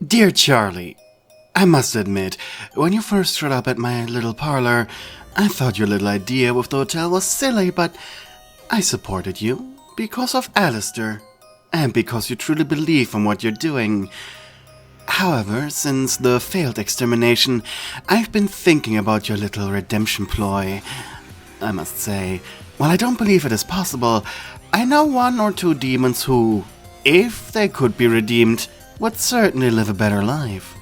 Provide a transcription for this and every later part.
Dear Charlie, I must admit, when you first showed up at my little parlor, I thought your little idea with the hotel was silly, but I supported you because of Alistair, and because you truly believe in what you're doing. However, since the failed extermination, I've been thinking about your little redemption ploy. I must say, while I don't believe it is possible, I know one or two demons who, if they could be redeemed, would certainly live a better life.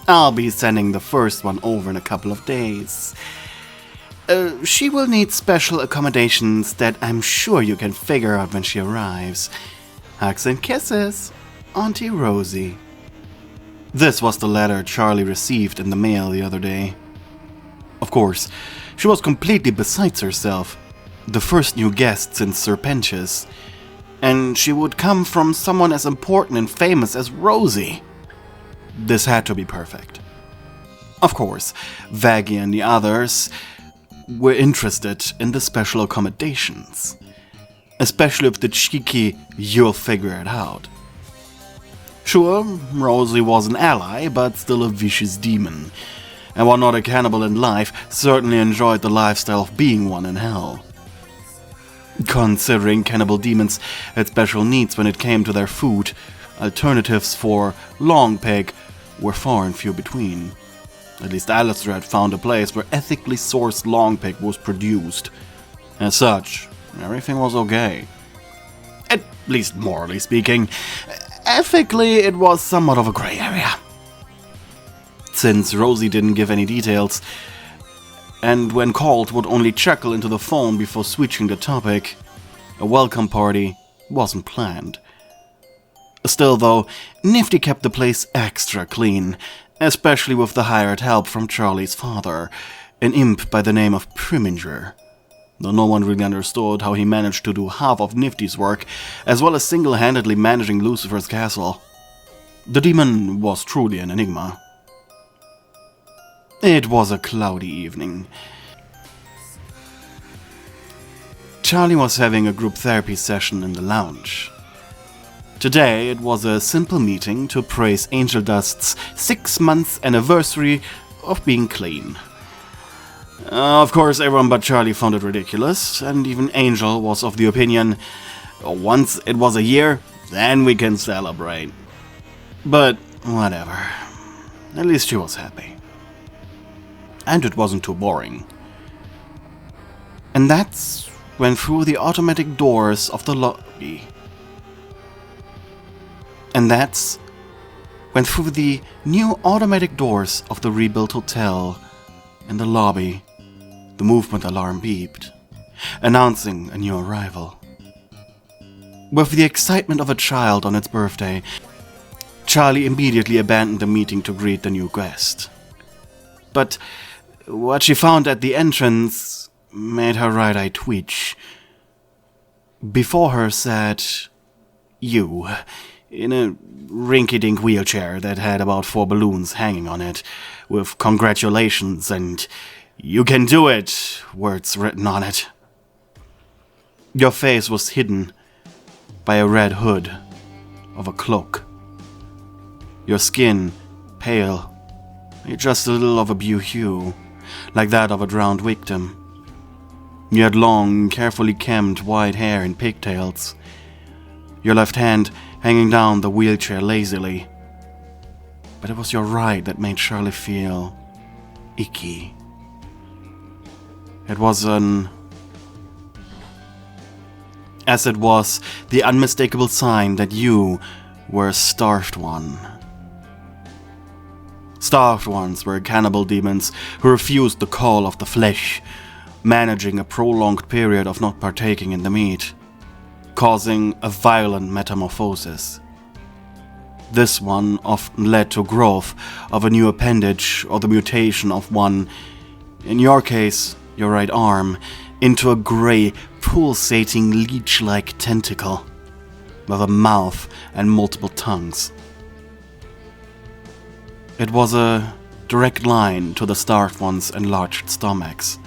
I'll be sending the first one over in a couple of days. She will need special accommodations that I'm sure you can figure out when she arrives. Hugs and kisses, Auntie Rosie. This was the letter Charlie received in the mail the other day. Of course, she was completely besides herself, the first new guest since Sir Pentious, and she would come from someone as important and famous as Rosie. This had to be perfect. Of course, Vaggie and the others were interested in the special accommodations, especially with the cheeky "you'll figure it out." Sure, Rosie was an ally, but still a vicious demon, and while not a cannibal in life, certainly enjoyed the lifestyle of being one in hell. Considering cannibal demons had special needs when it came to their food, alternatives for long pig were far and few between. At least Alistair had found a place where ethically sourced long pig was produced. As such, everything was okay. At least morally speaking. Ethically, it was somewhat of a grey area. Since Rosie didn't give any details, and when called would only chuckle into the phone before switching the topic, a welcome party wasn't planned. Still though, Nifty kept the place extra clean, especially with the hired help from Charlie's father, an imp by the name of Priminger. Though no one really understood how he managed to do half of Nifty's work, as well as single-handedly managing Lucifer's castle. The demon was truly an enigma. It was a cloudy evening. Charlie was having a group therapy session in the lounge. Today it was a simple meeting to praise Angel Dust's 6-month anniversary of being clean. Of course, everyone but Charlie found it ridiculous, and even Angel was of the opinion, once it was a year, then we can celebrate. But whatever. At least she was happy. And it wasn't too boring. And that's when through the automatic doors of the lobby. And that's when through the new automatic doors of the rebuilt hotel in the lobby, the movement alarm beeped, announcing a new arrival. With the excitement of a child on its birthday, Charlie immediately abandoned the meeting to greet the new guest. But what she found at the entrance made her right eye twitch. Before her sat you, in a rinky-dink wheelchair that had about 4 balloons hanging on it, with congratulations and "you can do it" words written on it. Your face was hidden by a red hood of a cloak. Your skin pale, just a little of a blue hue, like that of a drowned victim. You had long, carefully combed white hair and pigtails, your left hand hanging down the wheelchair lazily. But it was your right that made Charlie feel icky. It was as it was the unmistakable sign that you were a starved one. Starved ones were cannibal demons who refused the call of the flesh, managing a prolonged period of not partaking in the meat, causing a violent metamorphosis. This one often led to growth of a new appendage or the mutation of one, in your case, your right arm, into a grey, pulsating leech-like tentacle, with a mouth and multiple tongues. It was a direct line to the starved ones' enlarged stomachs.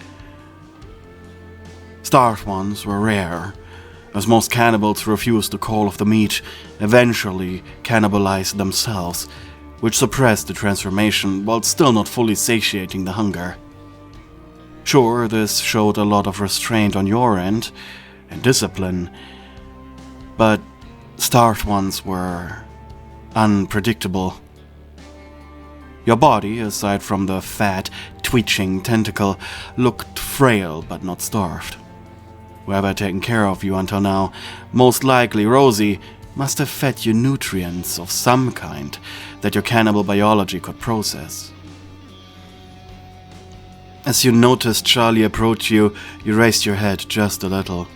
Starved ones were rare, as most cannibals refused the call of the meat, eventually cannibalized themselves, which suppressed the transformation while still not fully satiating the hunger. Sure, this showed a lot of restraint on your end, and discipline, but starved ones were unpredictable. Your body, aside from the fat, twitching tentacle, looked frail but not starved. Whoever had taken care of you until now, most likely Rosie, must have fed you nutrients of some kind that your cannibal biology could process. As you noticed Charlie approach you, you raised your head just a little.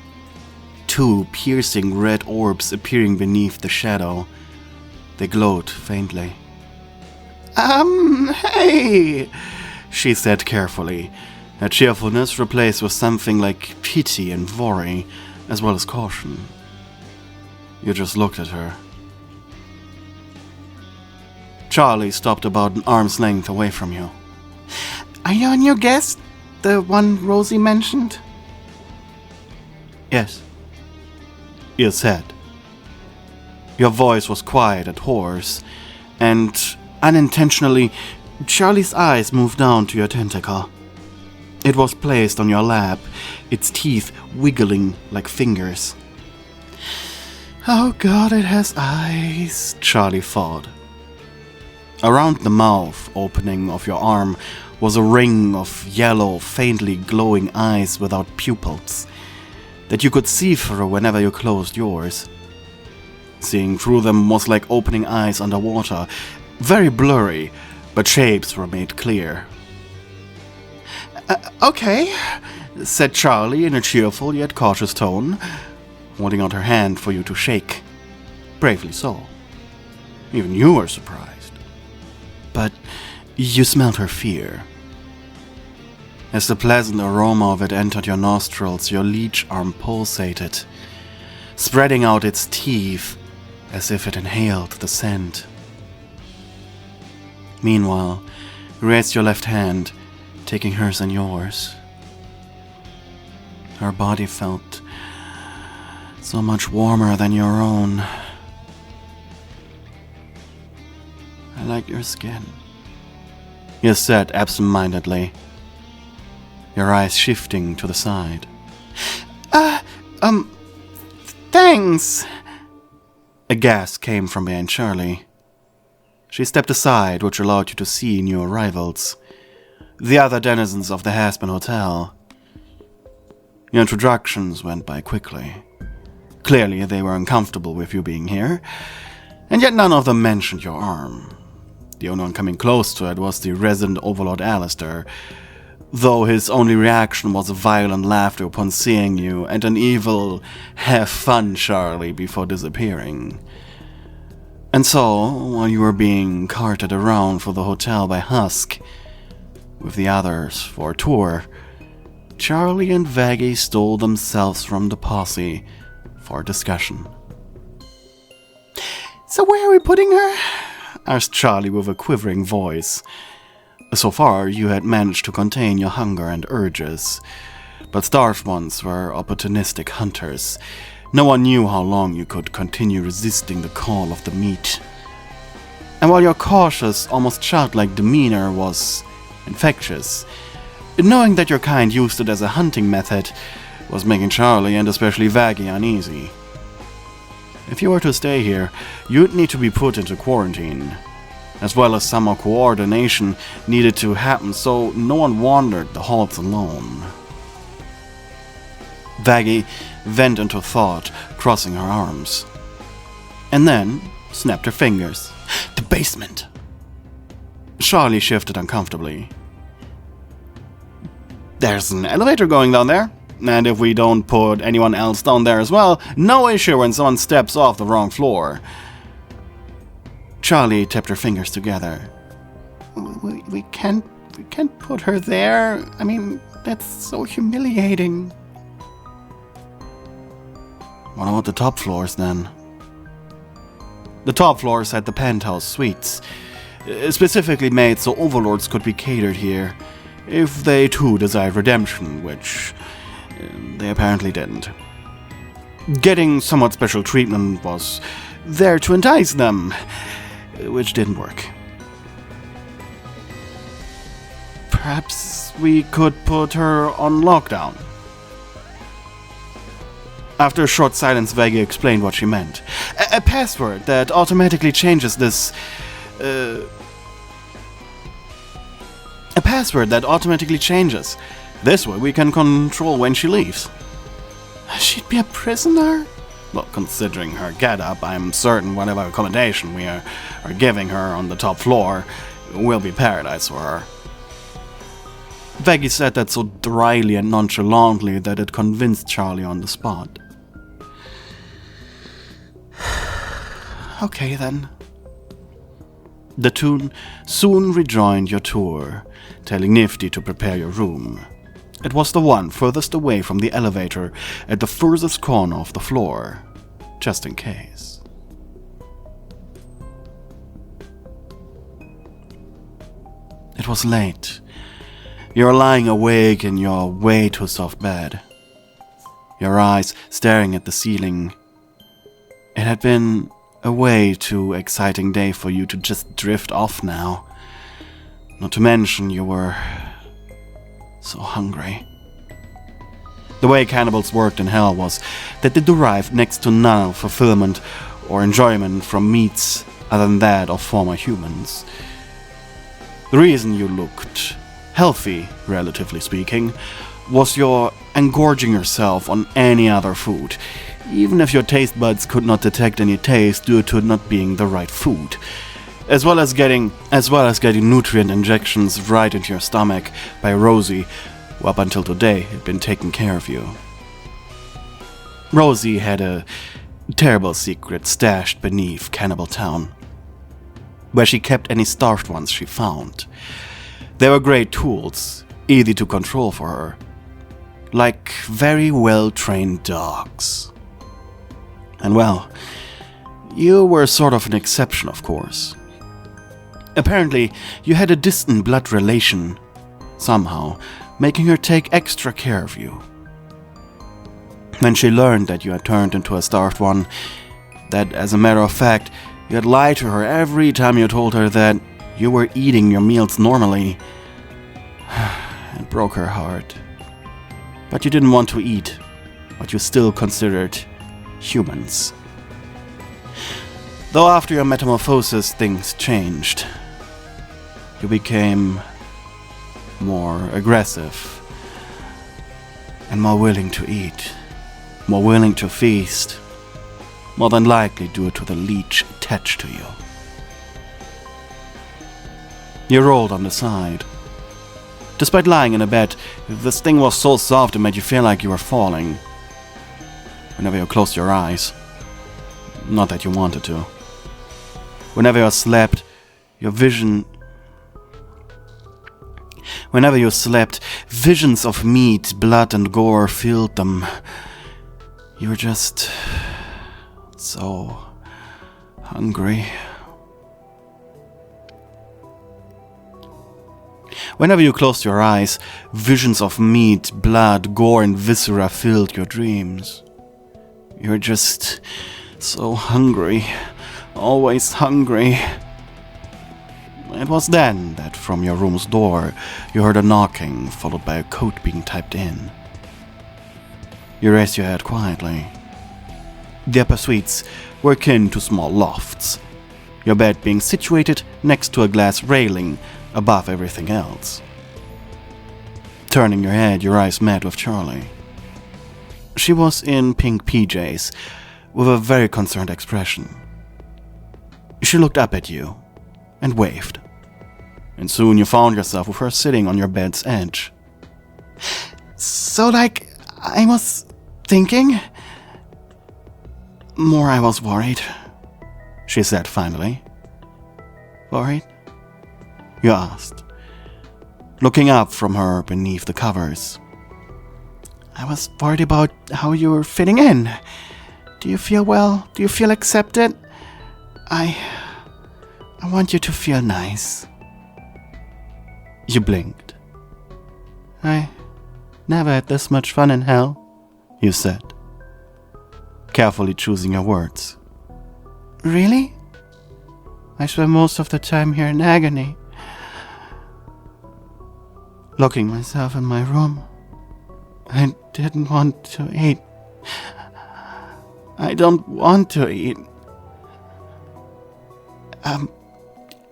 Two piercing red orbs appearing beneath the shadow. They glowed faintly. Hey, she said carefully, her cheerfulness replaced with something like pity and worry, as well as caution. You just looked at her. Charlie stopped about an arm's length away from you. Are you a new guest? The one Rosie mentioned? Yes, you said. Your voice was quiet and hoarse, and unintentionally, Charlie's eyes moved down to your tentacle. It was placed on your lap, its teeth wiggling like fingers. Oh God, it has eyes, Charlie thought. Around the mouth opening of your arm was a ring of yellow, faintly glowing eyes without pupils that you could see through whenever you closed yours. Seeing through them was like opening eyes underwater, very blurry, but shapes were made clear. Okay, said Charlie in a cheerful yet cautious tone, holding out her hand for you to shake. Bravely so. Even you were surprised. But you smelled her fear. As the pleasant aroma of it entered your nostrils, your leech arm pulsated, spreading out its teeth as if it inhaled the scent. Meanwhile, you raised your left hand, taking hers in yours. Her body felt so much warmer than your own. I like your skin, you said absent-mindedly, your eyes shifting to the side. Thanks. A gasp came from behind Charlie. She stepped aside, which allowed you to see new arrivals, the other denizens of the Haspen Hotel. Your introductions went by quickly. Clearly, they were uncomfortable with you being here, and yet none of them mentioned your arm. The only one coming close to it was the resident overlord Alistair, though his only reaction was a violent laughter upon seeing you and an evil, have fun, Charlie, before disappearing. And so, while you were being carted around for the hotel by Husk, with the others for a tour, Charlie and Vaggie stole themselves from the posse for discussion. So where are we putting her? Asked Charlie with a quivering voice. So far, you had managed to contain your hunger and urges, but starved ones were opportunistic hunters. No one knew how long you could continue resisting the call of the meat. And while your cautious, almost childlike demeanor was infectious, knowing that your kind used it as a hunting method was making Charlie and especially Vaggie uneasy. If you were to stay here, you'd need to be put into quarantine, as well as some coordination needed to happen so no one wandered the halls alone. Vaggie went into thought, crossing her arms, and then snapped her fingers. The basement! Charlie shifted uncomfortably. There's an elevator going down there, and if we don't put anyone else down there as well, no issue when someone steps off the wrong floor. Charlie tapped her fingers together. We can't put her there. I mean, that's so humiliating. What about the top floors then? The top floors had the penthouse suites, specifically made so overlords could be catered here, if they too desired redemption, which they apparently didn't. Getting somewhat special treatment was there to entice them, which didn't work. Perhaps we could put her on lockdown. After a short silence, Veggie explained what she meant. A password that automatically changes this... A password that automatically changes. This way we can control when she leaves. She'd be a prisoner? Well, considering her getup, I'm certain whatever accommodation we are giving her on the top floor will be paradise for her. Veggie said that so dryly and nonchalantly that it convinced Charlie on the spot. Okay then. The two soon rejoined your tour, telling Nifty to prepare your room. It was the one furthest away from the elevator at the furthest corner of the floor, just in case. It was late. You were lying awake in your way too soft bed, your eyes staring at the ceiling. It had been a way too exciting day for you to just drift off now. Not to mention you were so hungry. The way cannibals worked in hell was that they derived next to none of fulfillment or enjoyment from meats other than that of former humans. The reason you looked healthy, relatively speaking, was your engorging yourself on any other food, even if your taste buds could not detect any taste due to it not being the right food, as well as getting nutrient injections right into your stomach by Rosie, who up until today had been taking care of you. Rosie had a terrible secret stashed beneath Cannibal Town, where she kept any starved ones she found. They were great tools, easy to control for her, like very well-trained dogs. And well, you were sort of an exception, of course. Apparently, you had a distant blood relation, somehow, making her take extra care of you. When she learned that you had turned into a starved one, that as a matter of fact, you had lied to her every time you told her that you were eating your meals normally, it broke her heart. But you didn't want to eat what you still considered humans. Though after your metamorphosis, things changed. You became more aggressive and more willing to eat, more willing to feast, more than likely due to the leech attached to you. You rolled on the side. Despite lying in a bed, this thing was so soft it made you feel like you were falling. Whenever you closed your eyes. Not that you wanted to. Whenever you slept, visions of meat, blood, and gore filled them. You were just so hungry. Whenever you closed your eyes, visions of meat, blood, gore, and viscera filled your dreams. You were just so hungry, always hungry. It was then that from your room's door you heard a knocking, followed by a code being typed in. You raised your head quietly. The upper suites were akin to small lofts, your bed being situated next to a glass railing above everything else. Turning your head, your eyes met with Charlie. She was in pink PJs, with a very concerned expression. She looked up at you and waved, and soon you found yourself with her sitting on your bed's edge. So, I was thinking... More I was worried, she said finally. Worried? You asked, looking up from her beneath the covers. I was worried about how you were fitting in. Do you feel well? Do you feel accepted? I want you to feel nice. You blinked. I never had this much fun in hell, you said, carefully choosing your words. Really? I spend most of the time here in agony. locking myself in my room. I didn't want to eat. I don't want to eat.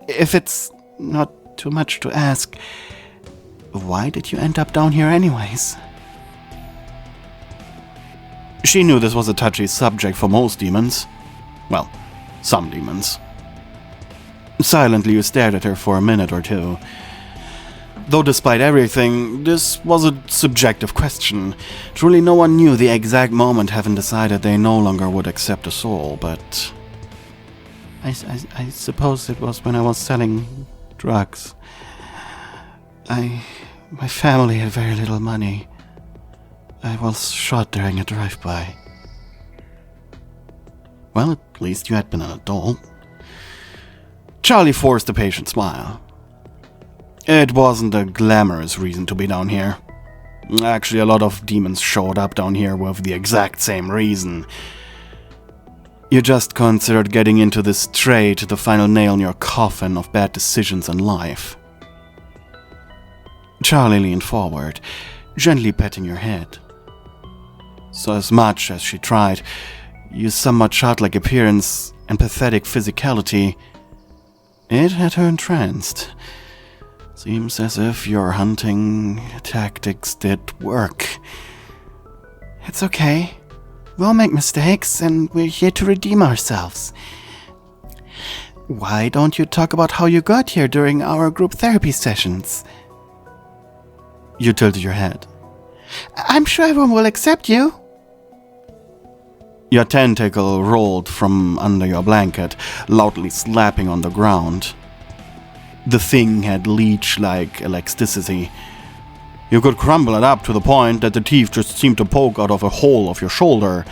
If it's not too much to ask, why did you end up down here anyways? She knew this was a touchy subject for most demons. Well, some demons. Silently, you stared at her for a minute or two. Though despite everything, this was a subjective question. Truly no one knew the exact moment Heaven decided they no longer would accept a soul, but... I suppose it was when I was selling drugs. My family had very little money. I was shot during a drive-by. Well, at least you had been an adult. Charlie forced a patient smile. It wasn't a glamorous reason to be down here. Actually, a lot of demons showed up down here with the exact same reason. You just considered getting into this trade, the final nail in your coffin of bad decisions in life. Charlie leaned forward, gently petting your head. So as much as she tried, your somewhat childlike appearance and pathetic physicality, it had her entranced. Seems as if your hunting tactics did work. It's okay. We'll make mistakes, and we're here to redeem ourselves. Why don't you talk about how you got here during our group therapy sessions? You tilted your head. I'm sure everyone will accept you. Your tentacle rolled from under your blanket, loudly slapping on the ground. The thing had leech-like elasticity. You could crumble it up to the point that the teeth just seemed to poke out of a hole of your shoulder,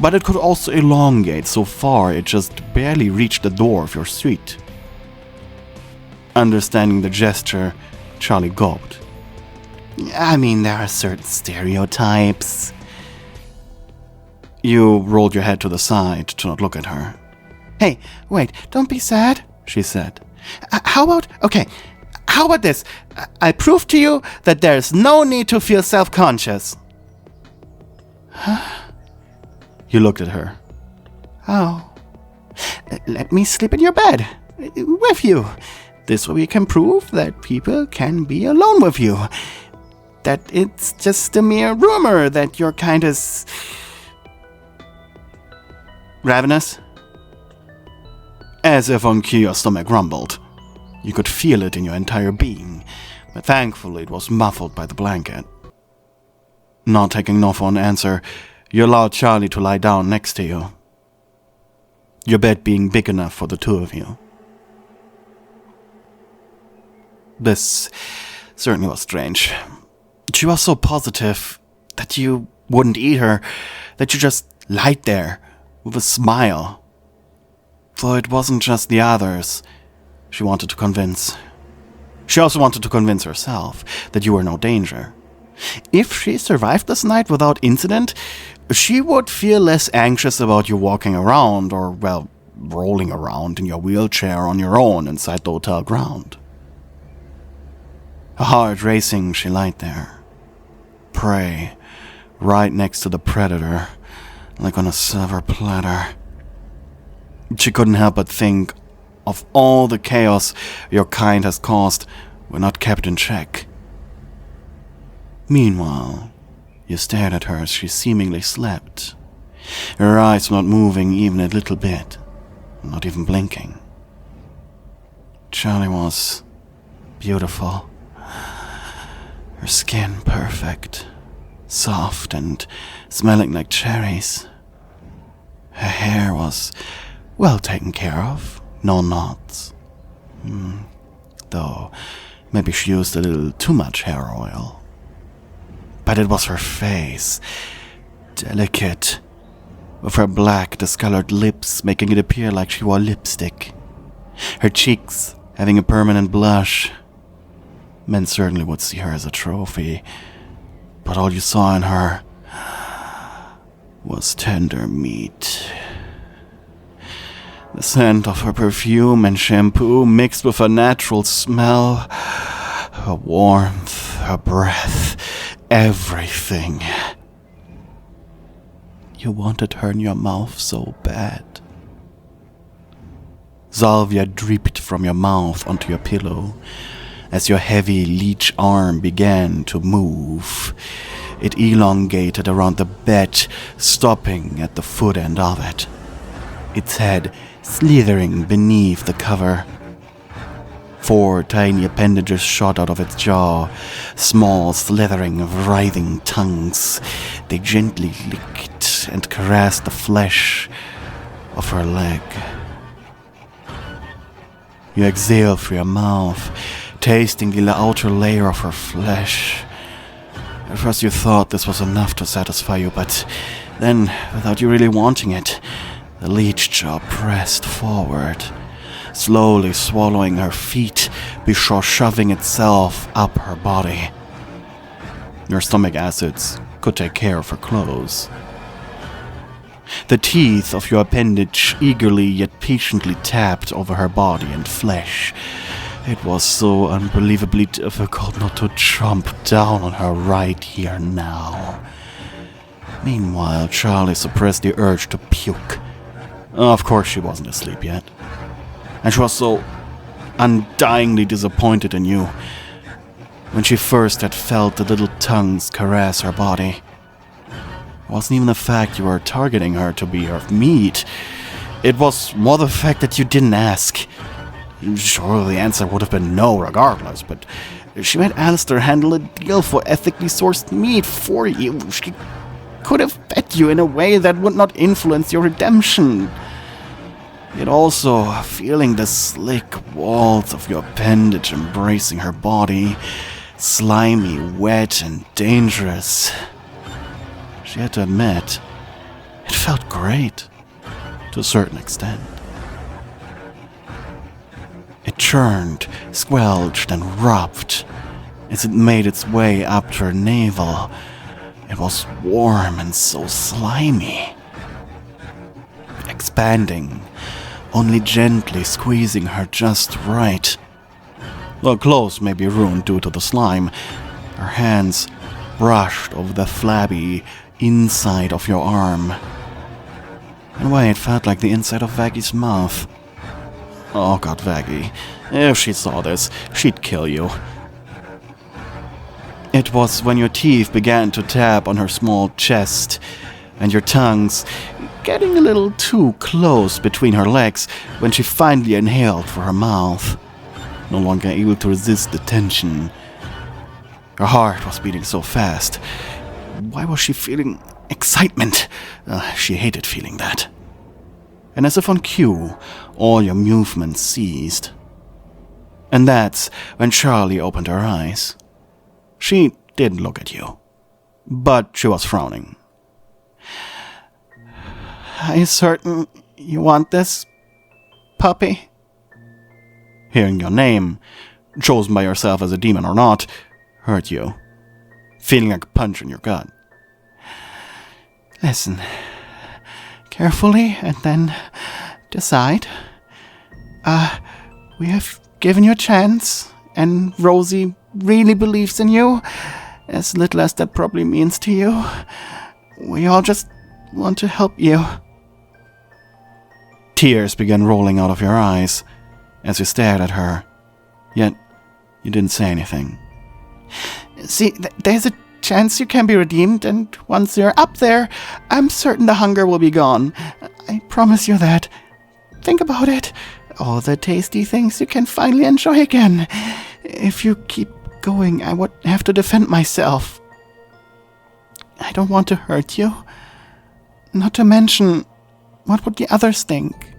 but it could also elongate so far it just barely reached the door of your suite. Understanding the gesture, Charlie gulped. I mean, there are certain stereotypes. You rolled your head to the side to not look at her. Hey, wait, don't be sad, she said. How about this? I prove to you that there's no need to feel self-conscious. You looked at her. Oh. Let me sleep in your bed. With you. This way we can prove that people can be alone with you. That it's just a mere rumor that you're kind of... ravenous? As if on cue your stomach rumbled. You could feel it in your entire being, but thankfully it was muffled by the blanket. Not taking no for an answer, you allowed Charlie to lie down next to you. Your bed being big enough for the two of you. This certainly was strange. She was so positive that you wouldn't eat her, that you just lied there with a smile. For it wasn't just the others she wanted to convince. She also wanted to convince herself that you were no danger. If she survived this night without incident, she would feel less anxious about you walking around or, well, rolling around in your wheelchair on your own inside the hotel ground. Her heart racing, she lied there. Prey, right next to the predator, like on a silver platter. She couldn't help but think of all the chaos your kind has caused when not kept in check. Meanwhile, you stared at her as she seemingly slept. Her eyes not moving even a little bit, not even blinking. Charlie was beautiful. Her skin perfect, soft and smelling like cherries. Her hair was well taken care of, no knots. Though, maybe she used a little too much hair oil. But it was her face, delicate, with her black, discolored lips making it appear like she wore lipstick. Her cheeks having a permanent blush. Men certainly would see her as a trophy, but all you saw in her was tender meat. The scent of her perfume and shampoo mixed with her natural smell, her warmth, her breath, everything. You wanted her in your mouth so bad. Salvia dripped from your mouth onto your pillow as your heavy leech arm began to move. It elongated around the bed, stopping at the foot end of it, its head slithering beneath the cover. 4 tiny appendages shot out of its jaw, small, slithering, writhing tongues. They gently licked and caressed the flesh of her leg. You exhaled through your mouth, tasting the outer layer of her flesh. At first you thought this was enough to satisfy you, but then, without you really wanting it, the leech jaw pressed forward, slowly swallowing her feet before shoving itself up her body. Your stomach acids could take care of her clothes. The teeth of your appendage eagerly yet patiently tapped over her body and flesh. It was so unbelievably difficult not to chomp down on her right here now. Meanwhile, Charlie suppressed the urge to puke. Of course she wasn't asleep yet. And she was so undyingly disappointed in you when she first had felt the little tongues caress her body. It wasn't even the fact you were targeting her to be her meat. It was more the fact that you didn't ask. Sure, the answer would have been no regardless, but she made Alistair handle a deal for ethically sourced meat for you. She could have fed you in a way that would not influence your redemption. Yet also, feeling the slick walls of your appendage embracing her body, slimy, wet, and dangerous, she had to admit, it felt great, to a certain extent. It churned, squelched, and rubbed as it made its way up to her navel. It was warm and so slimy. Expanding, only gently squeezing her just right. The clothes may be ruined due to the slime. Her hands brushed over the flabby inside of your arm. In a way, it felt like the inside of Vaggie's mouth. Oh God, Vaggie. If she saw this, she'd kill you. It was when your teeth began to tap on her small chest, and your tongues getting a little too close between her legs when she finally inhaled for her mouth, no longer able to resist the tension. Her heart was beating so fast. Why was she feeling excitement? She hated feeling that. And as if on cue, all your movements ceased. And that's when Charlie opened her eyes. She did look at you, but she was frowning. Are you certain you want this, puppy? Hearing your name, chosen by yourself as a demon or not, hurt you, feeling like a punch in your gut. Listen, carefully, and then decide. We have given you a chance, and Rosie really believes in you, as little as that probably means to you. We all just want to help you. Tears began rolling out of your eyes as you stared at her, yet you didn't say anything. See, there's a chance you can be redeemed, and once you're up there, I'm certain the hunger will be gone. I promise you that. Think about it. All the tasty things you can finally enjoy again. If you keep going, I would have to defend myself. I don't want to hurt you. Not to mention, what would the others think?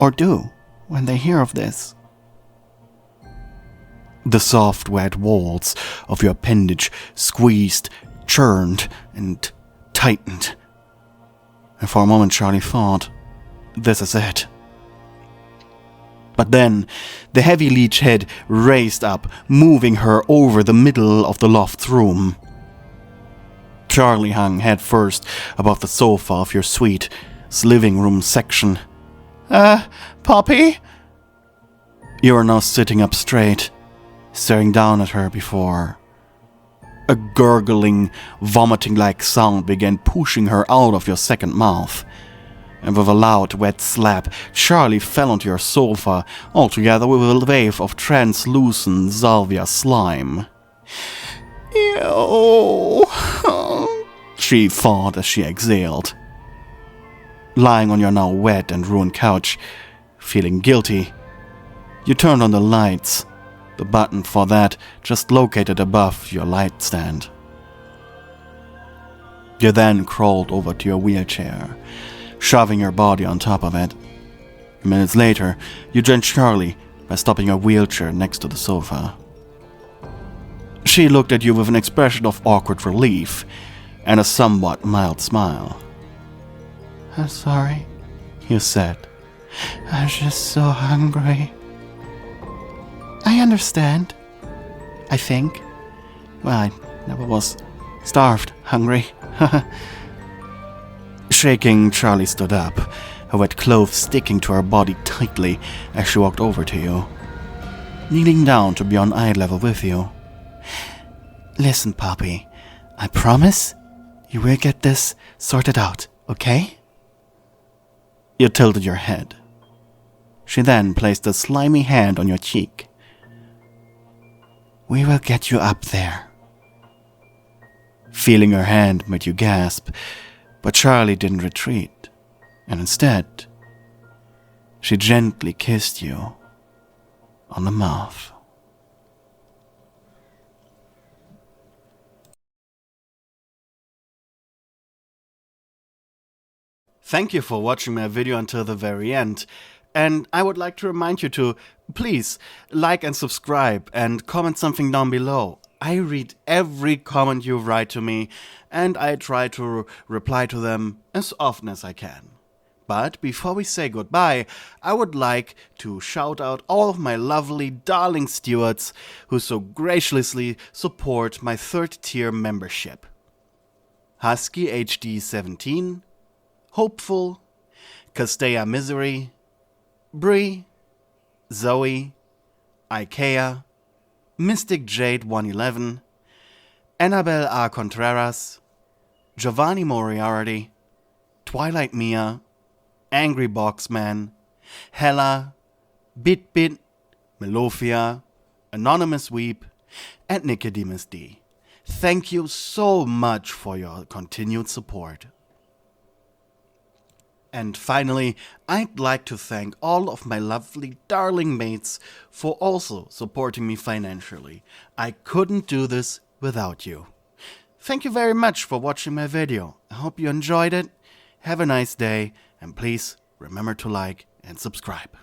Or do when they hear of this? The soft, wet walls of your appendage squeezed, churned, and tightened. And for a moment Charlie thought, this is it. But then, the heavy leech head raised up, moving her over the middle of the loft's room. Charlie hung head first above the sofa of your suite's living room section. Poppy? You are now sitting up straight, staring down at her before a gurgling, vomiting-like sound began pushing her out of your second mouth. And with a loud, wet slap, Charlie fell onto your sofa, altogether with a wave of translucent salvia slime. Ew, she thought as she exhaled. Lying on your now wet and ruined couch, feeling guilty, you turned on the lights, the button for that just located above your light stand. You then crawled over to your wheelchair, shoving your body on top of it. Minutes later, you joined Charlie by stopping your wheelchair next to the sofa. She looked at you with an expression of awkward relief and a somewhat mild smile. I'm sorry, you said. I'm just so hungry. I understand. I think. Well, I never was starved, hungry. Shaking, Charlie stood up, her wet clothes sticking to her body tightly as she walked over to you, kneeling down to be on eye level with you. Listen, Poppy, I promise you will get this sorted out, okay? You tilted your head. She then placed a slimy hand on your cheek. We will get you up there. Feeling her hand made you gasp, but Charlie didn't retreat, and instead, she gently kissed you on the mouth. Thank you for watching my video until the very end. And I would like to remind you to, please, like and subscribe and comment something down below. I read every comment you write to me, and I try to reply to them as often as I can. But before we say goodbye, I would like to shout out all of my lovely, darling stewards who so graciously support my 3rd tier membership. Husky HD 17, Hopeful, Castella Misery, Bree, Zoe, Ikea, Mystic Jade 111, Annabelle R. Contreras, Giovanni Moriarty, Twilight Mia, Angry Boxman, Hella, BitBit, Melofia, Anonymous Weep, and Nicodemus D. Thank you so much for your continued support. And finally, I'd like to thank all of my lovely darling mates for also supporting me financially. I couldn't do this without you. Thank you very much for watching my video. I hope you enjoyed it. Have a nice day, and please remember to like and subscribe.